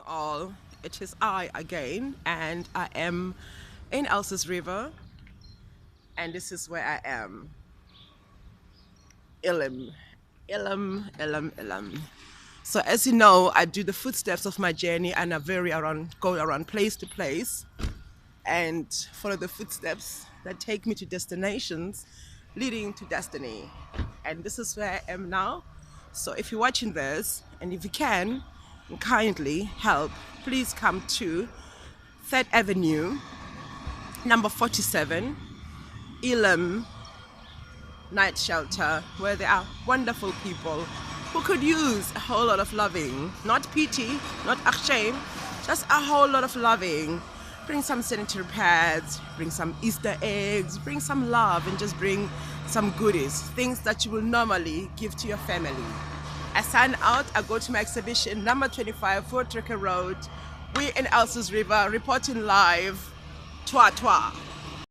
all, it is I again, and I am in Elsa's River, and this is where I am. Elim, Elim. So as you know, I do the footsteps of my journey, and go around place to place and follow the footsteps that take me to destinations leading to destiny. And this is where I am now. So if you're watching this, and if you can kindly help, please come to 3rd Avenue, number 47, Elim Night Shelter, where there are wonderful people who could use a whole lot of loving. Not pity, not shame, just a whole lot of loving. Bring some sanitary pads, bring some Easter eggs, bring some love, and just bring some goodies, things that you will normally give to your family. I sign out, I go to my exhibition, number 25, Fort Ricker Road. We're in Elsa's River, reporting live. Twa twa.